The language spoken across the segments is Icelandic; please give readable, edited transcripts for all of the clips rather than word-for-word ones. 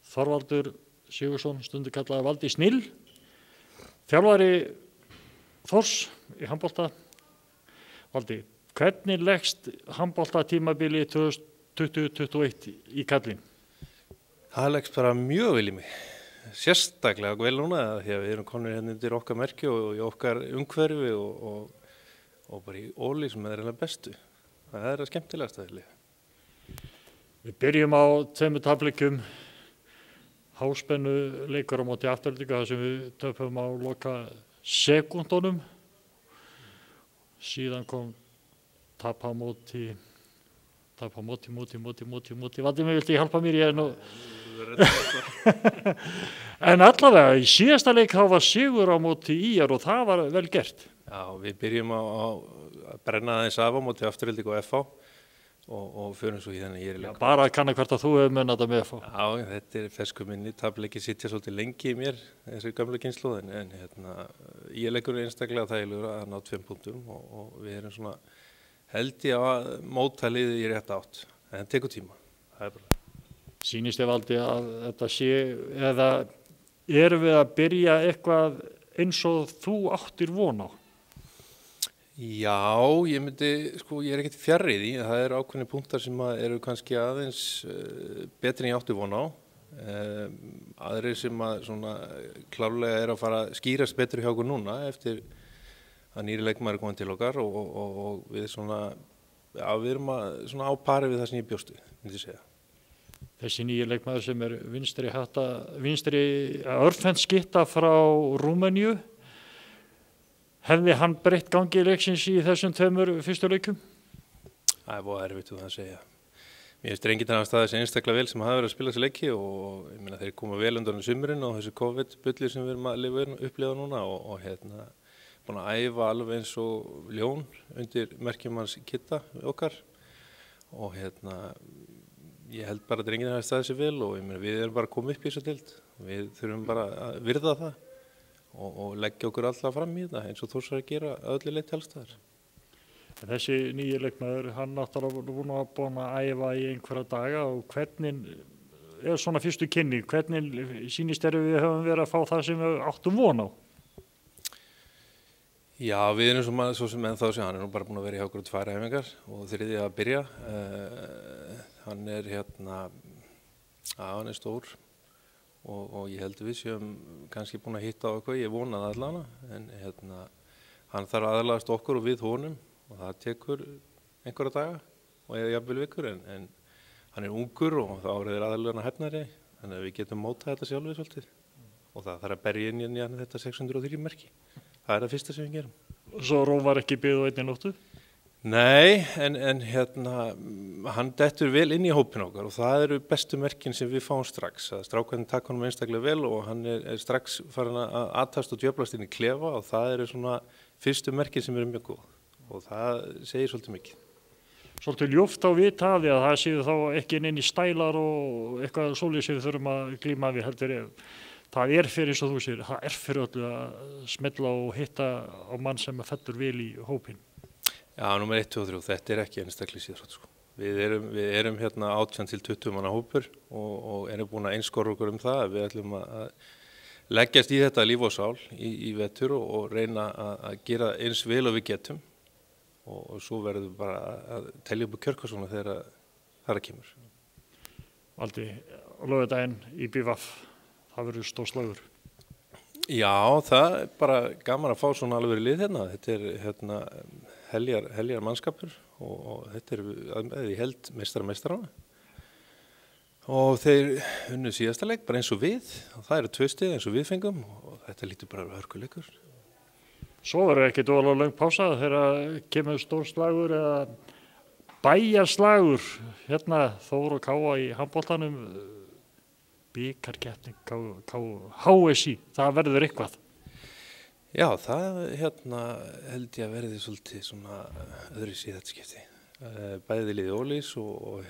Þorvaldur Sigurðsson, stundu kallaði Valdi Snill, þjálfari Þórs í handbolta. Valdi, hvernig leggst handboltatímabili 2020-2021 í kallinn? Það leggst bara mjög vel í mig, sérstaklega vel núna því að við erum konur hérna undir okkar merki og í okkar umhverfi og bara í Óli sem er eiginlega bestu. Það er að skemmtilegast að liða. Við byrjum á 2 tapleikjum, háspennu leikur á móti Aftureldingu þar sem við töpum á loka sekúndunum. Síðan kom tap á móti. Valdi mig, viltu hjálpa mér? Ég er nú... En allavega, í síðasta leik þá var sigur á móti ÍR og það var vel gert. Já, við byrjum á að brenna aðeins af á móti Aftureldingu og FH og förum svo í þennan ÍR-leik. Já, bara kanna hvert að þú hefur munnað þetta með FH. Já, þetta er fersku minni, tapleiki sitja svolítið lengi í mér, þessi gamla kynslóð, en ÍR-leikur er einstaklega þægilegur að ná 2 punktum og við erum svona held ég að móta liðið í rétt átt, en það tekur tíma, það er bara. Sýnist þér, Valdi, að þetta sé, eða erum við að byrja eitthvað eins og þú áttir von á? Já, ég myndi, ég er ekkert fjarri því, það eru ákveðnir punktar sem eru kannski aðeins betri en ég átti von á. Aðrir sem svona klárlega er að fara að skýrast betur hjá okkur núna eftir að nýri leikmaður er komin til okkar og við svona, já, við erum svona á pari við það sem ég bjóst við, myndi ég segja. Þessi nýji leikmaður sem er vinstri örfendskytta frá Rúmeníu, hefði hann breytt gangi leiksins í þessum 2 fyrstu leikum? Það er búið erfitt það að segja. Mér finnst drengirnir hafa staðið sig einstaklega vel sem hafa verið að spila þessi leiki og ég meina þeir koma vel undan sumurinn og þessu COVID-bulli sem við erum að upplifa núna og búin að æfa alveg eins og ljón undir merkjumanns Kitta okkar og ég held bara að drengirnir hafi staðið sig vel og ég meina við erum bara komið upp í þessu deild. Við þurfum bara að virða það og leggja okkur alltaf fram í þetta eins og Þórs er að gera öllu leyti alls staðar. Þessi nýji leikmaður, hann náttúrulega búin að æfa í einhverja daga og hvernig er svona fyrstu kynni, hvernig sýnist þér við höfum verið að fá það sem við áttum von á? Já, við erum svo sem ennþá sem hann er nú bara búin að vera í okkur 2 æfingar og 3. að byrja. Hann er hann er stór og ég held við séum kannski búin að hitta á eitthvað, ég vona það allavega, en hann þarf aðlagast okkur og við honum og það tekur einhverja daga og eða jafnvel vikur en hann er ungur og þá er þeir aðallega hefnari, þannig að við getum mótað þetta sjálfið svolítið og það þarf að berja inn í þetta 603 merki. Það er það fyrsta sem við gerum. Svo Róm var ekki byggð á einni nóttu? Nei, en hann dettur vel inn í hópin okkar og það eru bestu merkin sem við fáum strax. Strákarnir taka honum einstaklega vel og hann er strax farin að aðtast og djöflast inn í klefa og það eru svona fyrstu merkin sem eru mjög góð og það segir svolítið mikið. Svolítið ljúft á vita af því að það séu þá ekki inn í stælar og eitthvað svolítið sem við þurfum að glíma við heldur það er fyrir eins og þú segir, það er fyrir öllu að smella og hitta á mann sem fellur vel í hópin. Já, númer 1, 2 og 3, þetta er ekki einstaklega síðan. Við erum 18 til 20 manna hópur og erum búin að einskora okkur það að við ætlum að leggjast í þetta líf og sál í vetur og reyna að gera eins vel og við getum og svo verðum við bara að telja upp kjörkvarsona þegar það kemur. Valdi, laugardaginn í BVF, það verður stór slagur. Já, það er bara gaman að fá svona alveg lið hérna. Þetta er heljar mannskapur og þetta er ég held meistarana. Og þeir unnu síðasta leik bara eins og við og það eru 2 stig eins og við fengum og þetta lítur bara hörkuleikur. Svo verður ekki dólar löng pása þegar kemur stór slagur eða bæjarslagur hérna Þór og Káa í handboltanum. Bikarkeppni HSI, það verður eitthvað. Já, það held ég að verði svolítið svona öðru síðan skipti. Bæði liði Ólís og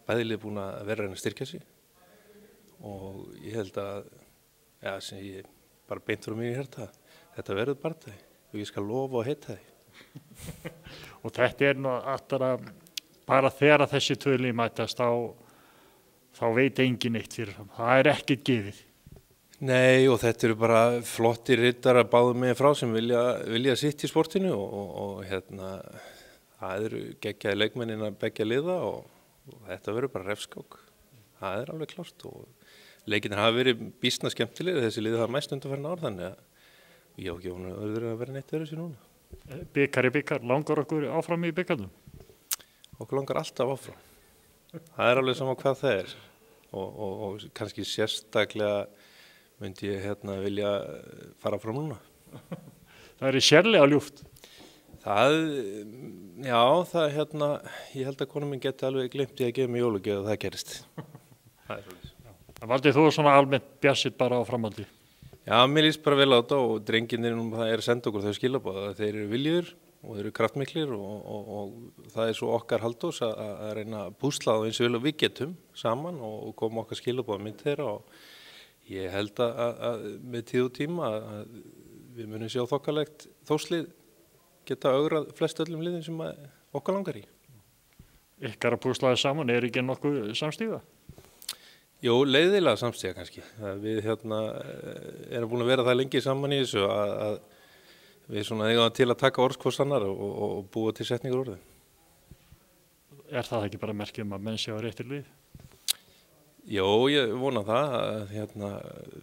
bæði liði búin að vera að styrkja sig og ég held að, já, sem ég bara beint frá mér í hjarta, þetta verður bardagi og ég skal lofa að heita því. Og þetta nú alltaf bara þegar þessi 2 lið mætast þá veit engin eitt fyrir fram. Það er ekkert gefið. Nei, og þetta eru bara flottir riddar að báðu með frá sem vilja sitt í sportinu og það eru geggjaði leikmennin að beggja liða og þetta verður bara refskák. Það er alveg klárt og leikinir hafa verið býsna skemmtilegir, þessi liði hafa mæst undanfarna ár, þannig að ég á ekki vonu að vera neitt öðru sér núna. Bikar, langar okkur áfram í bikarnum? Okkur langar alltaf áfram. Það er alveg sama hvað það er og kannski sérstaklega myndi ég vilja fara fram núna. Það er sérlega ljúft. Já, ég held að konum minn geti alveg glemt í að gefa mig jólagjöf og það gerist. Það er svolítið. Valdið þú svona almennt bjassitt bara á framhaldi? Já, mér líst bara vel á þetta og drengirnir það er að senda okkur þau skilaboð að þeir eru viljur og þeir eru kraftmiklir og það er svo okkar Halldórs að reyna að púsla á eins og vel og við getum saman og koma okkar skilaboð mynd þeirra og ég held að með tíð og tíma að við munum sjá þokkalegt þórslið geta augrað flest öllum liðum sem okkar langar í. Ykkar að púslaði saman, er ekki nokkuð samstíða? Jú, leiðilega samstíða kannski. Við erum búin að vera það lengi saman í þessu að við svona eigum til að taka orð hvors annar og búa til setningar orðin. Er það ekki bara merkjum að menn séu á réttir lið? Jú, ég vona það að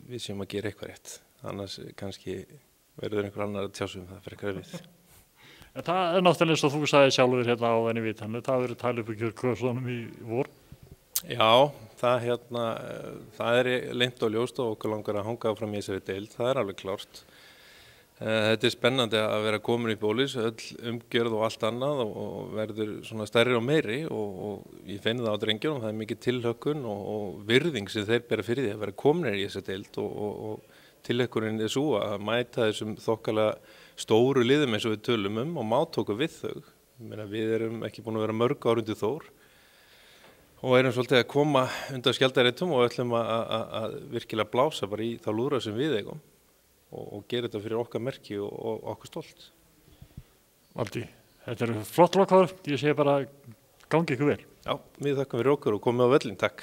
við séum að gera eitthvað rétt. Annars kannski verður einhver annar að tjásum það frekar við. En það er náttúrulega eins og þú sagði sjálfur hérna á þenni viðtalinu, það verður talið upp í kjörkvöðslunum í vor. Já, það er leynt og ljóst og okkur langar að hanga fram í þessari deild, það er alveg klárt. Þetta er spennandi að vera komin í bólis, öll umgjörð og allt annað og verður svona stærri og meiri og ég finn það á drengjum og það er mikið tilhökkun og virðing sem þeir bera fyrir því að vera komin í þessari deild og tilhökkunin er svo að mæta þessum þokkalega stóru liðum eins og við tölum og mátóku við þau. Við erum ekki búin að vera mörg ár undir Þór og erum svolítið að koma undan skjaldaréttum og ætlum að virkilega blása bara í þá lúðra sem við eigum og gera þetta fyrir okkar merki og okkur stolt. Valdi, þetta er flott lokaður, ég segi bara gangi ykkur vel. Já, við þakkum fyrir okkur og komið á völlin, takk.